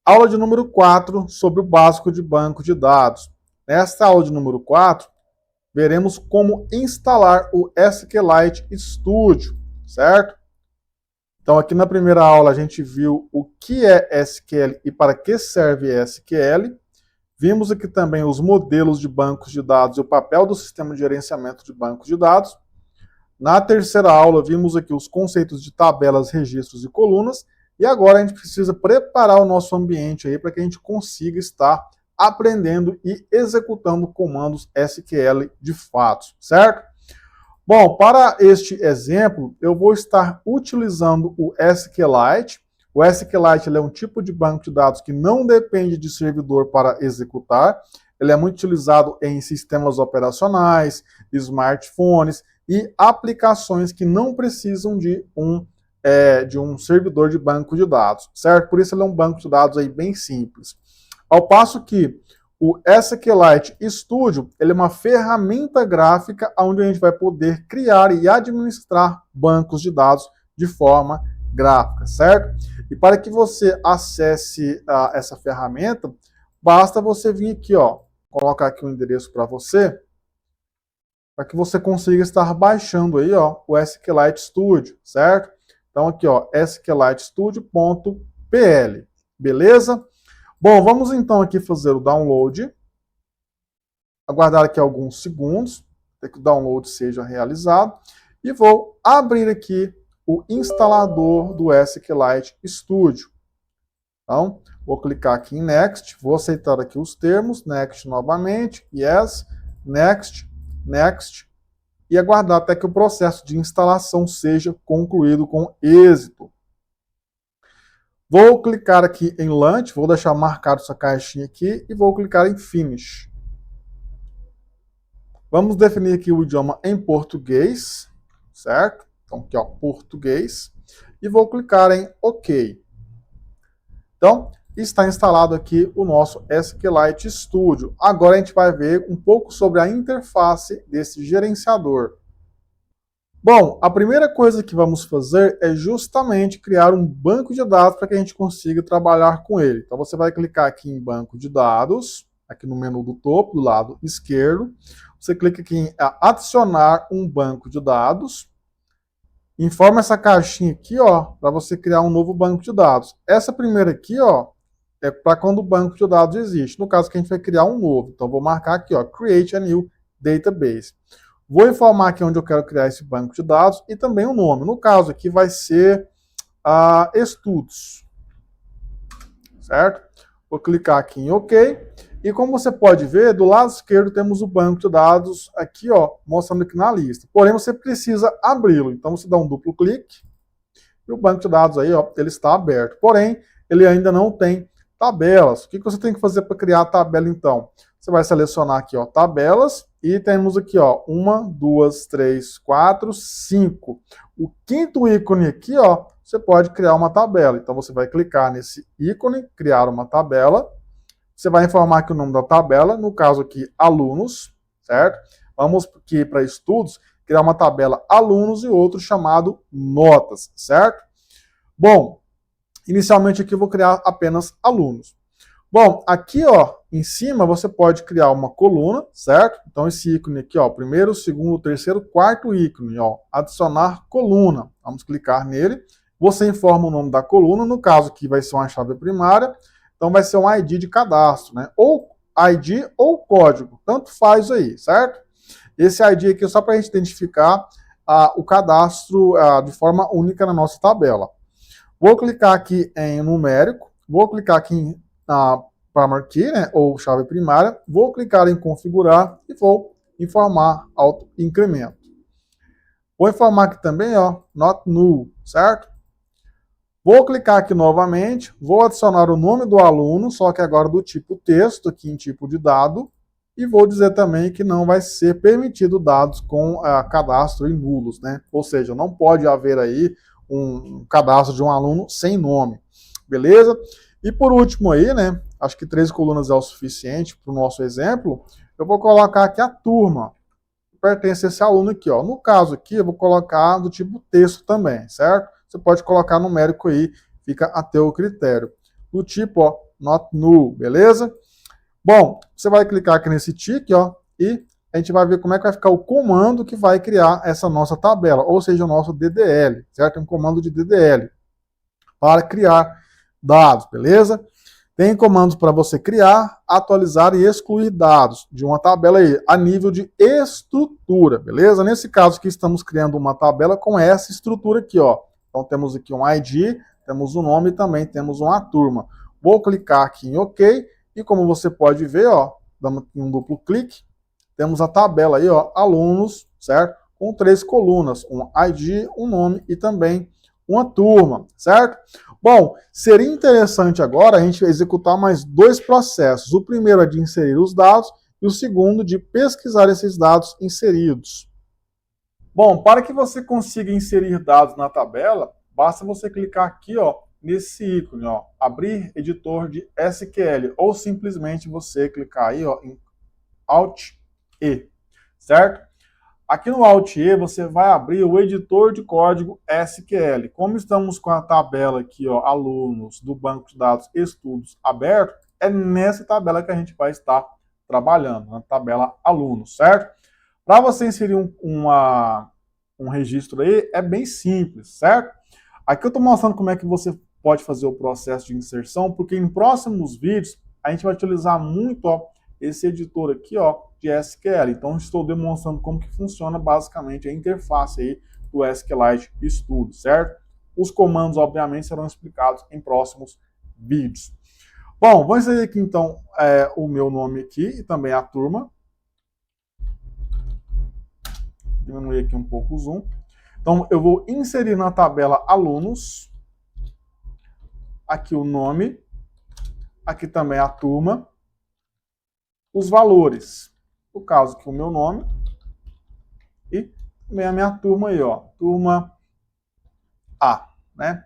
Aula de número 4 sobre o básico de banco de dados. Nesta aula de número 4, veremos como instalar o SQLite Studio, certo? Então, aqui na primeira aula, a gente viu o que é SQL e para que serve SQL. Vimos aqui também os modelos de bancos de dados e o papel do sistema de gerenciamento de bancos de dados. Na terceira aula, vimos aqui os conceitos de tabelas, registros e colunas. E agora a gente precisa preparar o nosso ambiente aí para que a gente consiga estar aprendendo e executando comandos SQL de fato, certo? Bom, para este exemplo, eu vou estar utilizando o SQLite. O SQLite ele é um tipo de banco de dados que não depende de servidor para executar. Ele é muito utilizado em sistemas operacionais, smartphones e aplicações que não precisam de um servidor de banco de dados, certo? Por isso ele é um banco de dados aí bem simples. Ao passo que o SQLite Studio ele é uma ferramenta gráfica onde a gente vai poder criar e administrar bancos de dados de forma gráfica, certo? E para que você acesse essa ferramenta, basta você vir aqui, ó, colocar aqui o endereço para você, para que você consiga estar baixando aí, ó, o SQLite Studio, certo? Então aqui, ó, sqlitestudio.pl, beleza? Bom, vamos então aqui fazer o download. Aguardar aqui alguns segundos, até que o download seja realizado. E vou abrir aqui o instalador do SQLite Studio. Então, vou clicar aqui em Next, vou aceitar aqui os termos, Next novamente, Yes, Next, Next, e aguardar até que o processo de instalação seja concluído com êxito. Vou clicar aqui em Launch, vou deixar marcado essa caixinha aqui e vou clicar em Finish. Vamos definir aqui o idioma em português, certo? Então aqui, ó, português. E vou clicar em OK. Então, está instalado aqui o nosso SQLite Studio. Agora a gente vai ver um pouco sobre a interface desse gerenciador. Bom, a primeira coisa que vamos fazer é justamente criar um banco de dados para que a gente consiga trabalhar com ele. Então você vai clicar aqui em banco de dados, aqui no menu do topo, do lado esquerdo. Você clica aqui em adicionar um banco de dados. Informa essa caixinha aqui, ó, para você criar um novo banco de dados. Essa primeira aqui, ó, é para quando o banco de dados existe. No caso que a gente vai criar um novo. Então vou marcar aqui, ó, Create a New Database. Vou informar aqui onde eu quero criar esse banco de dados e também o nome. No caso aqui vai ser estudos, certo? Vou clicar aqui em OK. E como você pode ver, do lado esquerdo temos o banco de dados aqui, ó, mostrando aqui na lista. Porém, você precisa abri-lo. Então você dá um duplo clique e o banco de dados aí, ó, ele está aberto. Porém, ele ainda não tem tabelas. O que você tem que fazer para criar a tabela então? Você vai selecionar aqui, ó, tabelas, e temos aqui, ó, 1, 2, 3, 4, 5. O quinto ícone aqui, ó, você pode criar uma tabela. Então você vai clicar nesse ícone, criar uma tabela. Você vai informar aqui o nome da tabela, no caso aqui, alunos, certo? Vamos aqui para estudos, criar uma tabela alunos e outro chamado notas, certo? Bom, inicialmente aqui eu vou criar apenas alunos. Bom, aqui, ó, em cima você pode criar uma coluna, certo? Então esse ícone aqui, ó, primeiro, segundo, terceiro, quarto ícone, ó, adicionar coluna. Vamos clicar nele. Você informa o nome da coluna, no caso aqui vai ser uma chave primária, então vai ser um ID de cadastro, né? Ou ID ou código, tanto faz aí, certo? Esse ID aqui é só para a gente identificar o cadastro de forma única na nossa tabela. Vou clicar aqui em numérico, vou clicar aqui em primary key, né, ou chave primária, vou clicar em configurar e vou informar auto incremento. Vou informar aqui também, ó, not null, certo? Vou clicar aqui novamente, vou adicionar o nome do aluno, só que agora do tipo texto, aqui em tipo de dado, e vou dizer também que não vai ser permitido dados com cadastro em nulos, né? Ou seja, não pode haver aí um cadastro de um aluno sem nome, beleza? E por último aí, né, acho que 3 colunas é o suficiente para o nosso exemplo, eu vou colocar aqui a turma, que pertence a esse aluno aqui, ó. No caso aqui, eu vou colocar do tipo texto também, certo? Você pode colocar numérico aí, fica a teu critério. Do tipo, ó, not null, beleza? Bom, você vai clicar aqui nesse tick, ó, e a gente vai ver como é que vai ficar o comando que vai criar essa nossa tabela, ou seja, o nosso DDL, certo? Um comando de DDL para criar dados, beleza? Tem comandos para você criar, atualizar e excluir dados de uma tabela aí, a nível de estrutura, beleza? Nesse caso aqui estamos criando uma tabela com essa estrutura aqui, ó. Então temos aqui um ID, temos um nome e também temos uma turma. Vou clicar aqui em OK e como você pode ver, ó, dando um duplo clique, temos a tabela aí, ó, alunos, certo? Com 3 colunas, um ID, um nome e também uma turma, certo? Bom, seria interessante agora a gente executar mais 2 processos. O primeiro é de inserir os dados e o segundo de pesquisar esses dados inseridos. Bom, para que você consiga inserir dados na tabela, basta você clicar aqui, ó, nesse ícone, ó, abrir editor de SQL, ou simplesmente você clicar aí, ó, em Alt E, certo? Aqui no Alt E você vai abrir o editor de código SQL. Como estamos com a tabela aqui, ó, alunos do banco de dados estudos aberto, é nessa tabela que a gente vai estar trabalhando, na tabela alunos, certo? Para você inserir um registro aí, é bem simples, certo? Aqui eu estou mostrando como é que você pode fazer o processo de inserção, porque em próximos vídeos a gente vai utilizar muito, ó, esse editor aqui, ó, de SQL. Então, estou demonstrando como que funciona basicamente a interface aí do SQLite Studio, certo? Os comandos, obviamente, serão explicados em próximos vídeos. Bom, vou inserir aqui, então, o meu nome aqui e também a turma. Diminuir aqui um pouco o zoom. Então, eu vou inserir na tabela alunos, aqui o nome, aqui também a turma, os valores, no caso aqui o meu nome, e também a minha turma aí, ó, turma A, né?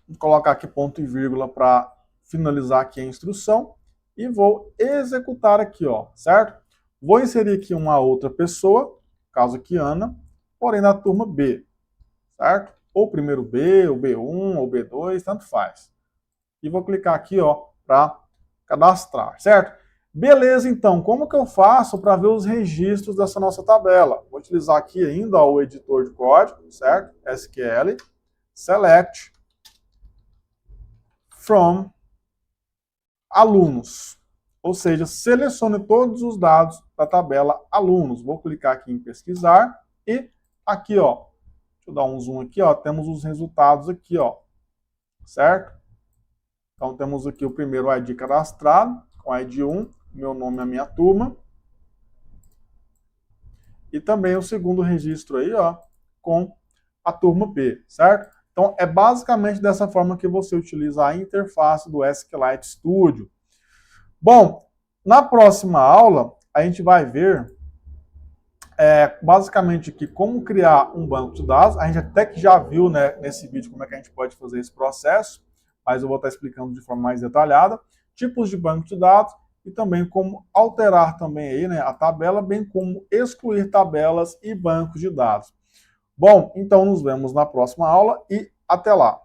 Vou colocar aqui ponto e vírgula para finalizar aqui a instrução e vou executar aqui, ó, certo? Vou inserir aqui uma outra pessoa, caso aqui Ana, porém na turma B, certo? Ou primeiro B, ou B1, ou B2, tanto faz. E vou clicar aqui, ó, para cadastrar, certo? Beleza, então, como que eu faço para ver os registros dessa nossa tabela? Vou utilizar aqui ainda, ó, o editor de código, certo? SQL, select from alunos. Ou seja, selecione todos os dados da tabela alunos. Vou clicar aqui em pesquisar e aqui, ó, deixa eu dar um zoom aqui, ó, temos os resultados aqui, ó, certo? Então temos aqui o primeiro ID cadastrado, com ID 1, meu nome e a minha turma. E também o segundo registro aí, ó, com a turma B, certo? Então é basicamente dessa forma que você utiliza a interface do SQLite Studio. Bom, na próxima aula a gente vai ver basicamente aqui como criar um banco de dados. A gente até que já viu, né, nesse vídeo como é que a gente pode fazer esse processo, mas eu vou estar explicando de forma mais detalhada, tipos de banco de dados e também como alterar também aí, né, a tabela, bem como excluir tabelas e bancos de dados. Bom, então nos vemos na próxima aula e até lá!